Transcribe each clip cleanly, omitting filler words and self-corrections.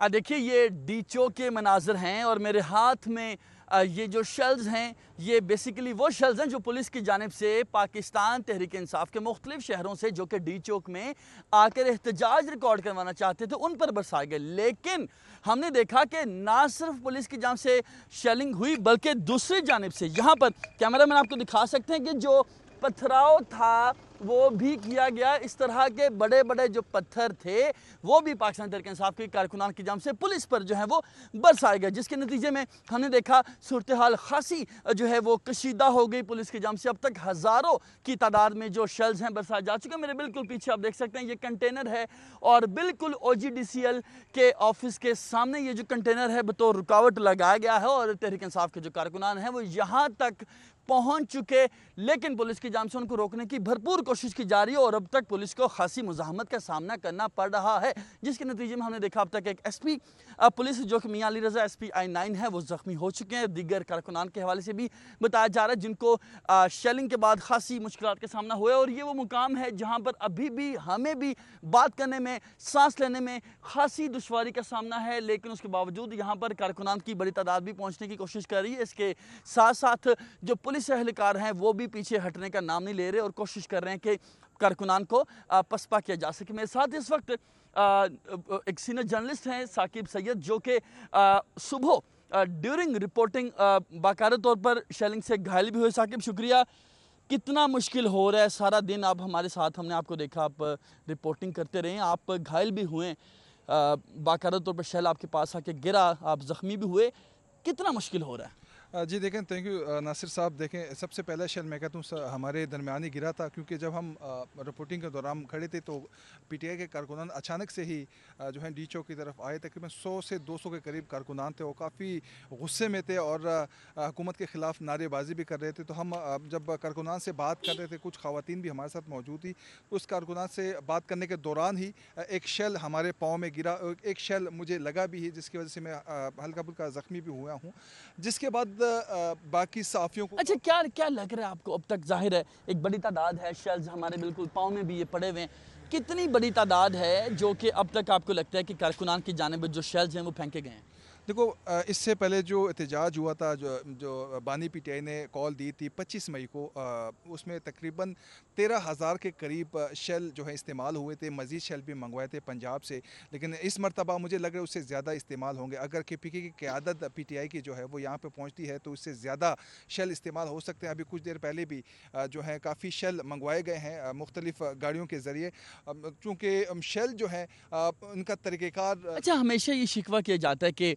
دیکھیے یہ ڈی چوک کے مناظر ہیں اور میرے ہاتھ میں یہ جو شیلز ہیں یہ بیسیکلی وہ شیلز ہیں جو پولیس کی جانب سے پاکستان تحریک انصاف کے مختلف شہروں سے جو کہ ڈی چوک میں آ کر احتجاج ریکارڈ کروانا چاہتے تھے ان پر برسائے گئے. لیکن ہم نے دیکھا کہ نہ صرف پولیس کی جانب سے شیلنگ ہوئی بلکہ دوسری جانب سے یہاں پر کیمرہ مین آپ کو دکھا سکتے ہیں کہ جو پتھراؤ تھا وہ بھی کیا گیا. اس طرح کے بڑے بڑے جو پتھر تھے وہ بھی پاکستان تحریک انصاف کے کارکنان کی جانب سے پولیس پر جو ہے وہ برسائے گئے, جس کے نتیجے میں ہم نے دیکھا صورتحال خاصی جو ہے وہ کشیدہ ہو گئی پولیس کی جانب سے. اب تک ہزاروں کی تعداد میں جو شیلز ہیں برسائے جا چکے ہیں. میرے بالکل پیچھے آپ دیکھ سکتے ہیں یہ کنٹینر ہے اور بالکل او جی ڈی سی ایل کے آفس کے سامنے یہ جو کنٹینر ہے بطور رکاوٹ لگایا گیا ہے اور تحریک انصاف کے جو کارکنان ہیں وہ یہاں تک پہنچ چکے, لیکن پولیس کی جانب سے ان کو روکنے کی بھرپور کوشش کی جا رہی ہے اور اب تک پولیس کو خاصی مزاحمت کا سامنا کرنا پڑ رہا ہے, جس کے نتیجے میں ہم نے دیکھا اب تک ایک ایس پی پولیس جو کہ میاں Ali Raza S P I9 ہے وہ زخمی ہو چکے ہیں. دیگر کارکنان کے حوالے سے بھی بتایا جا رہا ہے جن کو شیلنگ کے بعد خاصی مشکلات کا سامنا ہوا ہے اور یہ وہ مقام ہے جہاں پر ابھی بھی ہمیں بھی بات کرنے میں سانس لینے میں خاصی دشواری کا سامنا ہے, لیکن اس کے باوجود یہاں پر کارکنان کی بڑی تعداد بھی پہنچنے کی کوشش کر رہی ہے. اس کے ساتھ ساتھ جو پولیس اہلکار ہیں وہ بھی پیچھے ہٹنے کا نام نہیں لے رہے اور کوشش کر رہے ہیں کہ کارکنان کو پسپا کیا جا سکے. میرے ساتھ اس وقت ایک سینئر جرنلسٹ ہیں ثاقب سید جو کہ صبح ڈیورنگ رپورٹنگ باقاعدہ طور پر شیلنگ سے گھائل بھی ہوئے. ثاقب شکریہ. کتنا مشکل ہو رہا ہے سارا دن آپ ہمارے ساتھ, ہم نے آپ کو دیکھا آپ رپورٹنگ کرتے رہے, آپ گھائل بھی ہوئے, باقاعدہ طور پر شیل آپ کے پاس آ کے گرا, آپ زخمی بھی ہوئے, کتنا مشکل ہو رہا ہے؟ جی دیکھیں, تھینک یو ناصر صاحب. دیکھیں سب سے پہلا شیل میں کہتا ہوں ہمارے درمیانی گرا تھا, کیونکہ جب ہم رپورٹنگ کے دوران کھڑے تھے تو پی ٹی آئی کے کارکنان اچانک سے ہی جو ہیں ڈی چوک کی طرف آئے. تقریباً 100 سے 200 کے قریب کارکنان تھے, وہ کافی غصے میں تھے اور حکومت کے خلاف نعرے بازی بھی کر رہے تھے. تو ہم جب کارکنان سے بات کر رہے تھے, کچھ خواتین بھی ہمارے ساتھ موجود تھی, اس کارکنان سے بات کرنے کے دوران ہی ایک شیل ہمارے پاؤں میں گرا. ایک شیل مجھے لگا بھی ہے جس کی وجہ سے میں ہلکا پھلکا زخمی بھی ہوا ہوں, جس کے بعد باقی صحافیوں کو. اچھا کیا لگ رہا ہے آپ کو اب تک؟ ظاہر ہے ایک بڑی تعداد ہے, شیلز ہمارے بالکل پاؤں میں بھی یہ پڑے ہوئے ہیں, کتنی بڑی تعداد ہے جو کہ اب تک آپ کو لگتا ہے کہ کارکنان کی جانب جو شیلز ہیں وہ پھینکے گئے ہیں؟ دیکھو, اس سے پہلے جو احتجاج ہوا تھا, جو بانی پی ٹی آئی نے کال دی تھی 25 مئی کو, اس میں تقریباً 13,000 کے قریب شیل جو ہے استعمال ہوئے تھے. مزید شیل بھی منگوائے تھے پنجاب سے, لیکن اس مرتبہ مجھے لگ رہا ہے اس سے زیادہ استعمال ہوں گے. اگر کے پی کے کی قیادت پی ٹی آئی کی جو ہے وہ یہاں پہ پہنچتی ہے تو اس سے زیادہ شیل استعمال ہو سکتے ہیں. ابھی کچھ دیر پہلے بھی جو ہے کافی شیل منگوائے گئے ہیں مختلف گاڑیوں کے ذریعے, چونکہ شیل جو ہے ان کا طریقہ کار. اچھا, ہمیشہ یہ شکوہ کیا جاتا ہے کہ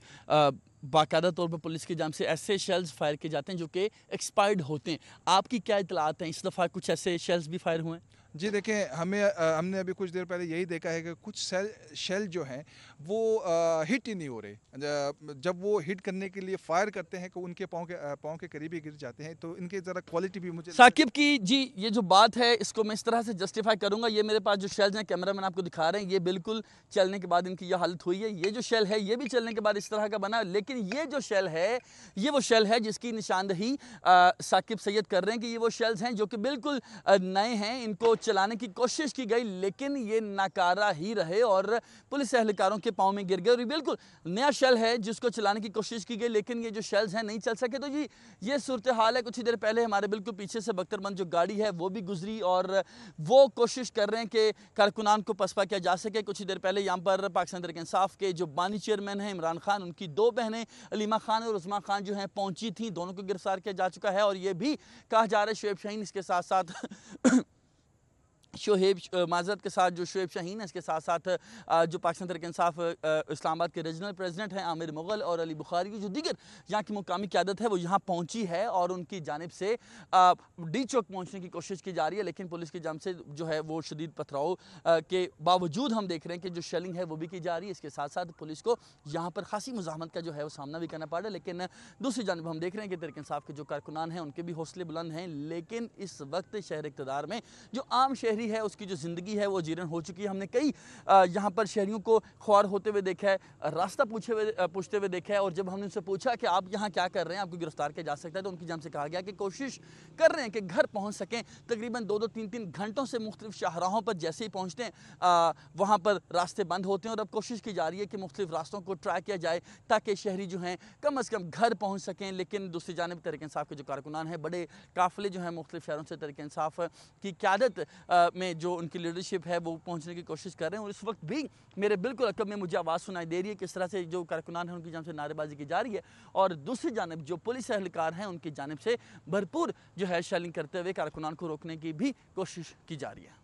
باقاعدہ طور پر پولیس کی جانب سے ایسے شیلز فائر کیے جاتے ہیں جو کہ ایکسپائرڈ ہوتے ہیں. آپ کی کیا اطلاعات ہیں, اس دفعہ کچھ ایسے شیلز بھی فائر ہوئے ہیں؟ جی دیکھیں, ہم نے ابھی کچھ دیر پہلے یہی دیکھا ہے کہ کچھ شیل جو ہیں وہ ہٹ ہی نہیں ہو رہے. جب وہ ہٹ کرنے کے لیے فائر کرتے ہیں کہ ان کے پاؤں کے قریب ہی گر جاتے ہیں, تو ان کی ذرا کوالٹی بھی مجھے. ثاقب کی جی یہ جو بات ہے اس کو میں اس طرح سے جسٹیفائی کروں گا. یہ میرے پاس جو شیلز ہیں, کیمرہ مین آپ کو دکھا رہے ہیں, یہ بالکل چلنے کے بعد ان کی یہ حالت ہوئی ہے. یہ جو شیل ہے یہ بھی چلنے کے بعد اس طرح کا بنا, لیکن یہ جو شیل ہے یہ وہ شیل ہے جس کی نشاندہی ثاقب سید کر رہے ہیں کہ یہ وہ شیلز ہیں جو کہ بالکل نئے ہیں. ان کو چلانے کی کوشش کی گئی لیکن یہ ناکارہ ہی رہے اور پولیس اہلکاروں کے پاؤں میں گر گئے, اور یہ بالکل نیا شیل ہے جس کو چلانے کی کوشش کی گئی لیکن یہ جو شیلز ہیں نہیں چل سکے. تو جی یہ صورتحال ہے. کچھ ہی دیر پہلے ہمارے بالکل پیچھے سے بخترمند جو گاڑی ہے وہ بھی گزری اور وہ کوشش کر رہے ہیں کہ کارکنان کو پسپا کیا جا سکے. کچھ ہی دیر پہلے یہاں پر پاکستان تحریک انصاف کے جو بانی چیئرمین ہیں عمران خان, ان کی 2 بہنیں علیمہ خان اور عظمیٰ خان جو ہیں پہنچی تھیں, دونوں کو گرفتار کیا جا چکا ہے. اور یہ بھی کہا جا رہا ہے شعیب شاہین اس کے ساتھ ساتھ معذرت کے ساتھ جو شعیب شاہین ہے اس کے ساتھ ساتھ جو پاکستان تحریک انصاف اسلام آباد کے ریجنل پریزیڈنٹ ہیں عامر مغل اور علی بخاری کی جو دیگر یہاں کی مقامی قیادت ہے وہ یہاں پہنچی ہے اور ان کی جانب سے ڈی چوک پہنچنے کی کوشش کی جا رہی ہے. لیکن پولیس کی جانب سے جو ہے وہ شدید پتھراؤ کے باوجود ہم دیکھ رہے ہیں کہ جو شیلنگ ہے وہ بھی کی جا رہی ہے. اس کے ساتھ ساتھ پولیس کو یہاں پر خاصی مزاحمت کا جو ہے وہ سامنا بھی کرنا پڑ رہا ہے. لیکن دوسری جانب ہم دیکھ رہے ہیں کہ تحریک انصاف کے جو کارکنان ہیں ان کے بھی حوصلے بلند ہیں, لیکن اس وقت شہر اقتدار میں جو عام شہری شہری ہے اس کی جو زندگی ہے وہ جیرن ہو چکی ہے. ہم نے کئی یہاں پر شہریوں کو خوار ہوتے ہوئے دیکھا ہے, راستہ پوچھتے ہوئے دیکھا ہے, اور جب ہم نے ان سے پوچھا کہ آپ یہاں کیا کر رہے ہیں, آپ کو گرفتار کیا جا سکتا ہے, تو ان کی جانب سے کہا گیا کہ کوشش کر رہے ہیں کہ گھر پہنچ سکیں. تقریباً 2-3 گھنٹوں سے مختلف شاہراہوں پر جیسے ہی پہنچتے ہیں وہاں پر راستے بند ہوتے ہیں, اور اب کوشش کی جا رہی ہے کہ مختلف راستوں کو ٹرائی کیا جائے تاکہ شہری جو ہیں کم از کم گھر پہنچ سکیں. لیکن دوسری جانب تحریک انصاف کے جو کارکنان ہیں, بڑے قافلے جو ہیں مختلف شہروں سے تحریک انصاف کی قیادت میں جو ان کی لیڈرشپ ہے وہ پہنچنے کی کوشش کر رہے ہیں, اور اس وقت بھی میرے بالکل عقب میں مجھے آواز سنائی دے رہی ہے کس طرح سے جو کارکنان ہیں ان کی جانب سے نعرے بازی کی جا رہی ہے, اور دوسری جانب جو پولیس اہلکار ہیں ان کی جانب سے بھرپور جو ہے شیلنگ کرتے ہوئے کارکنان کو روکنے کی بھی کوشش کی جا رہی ہے.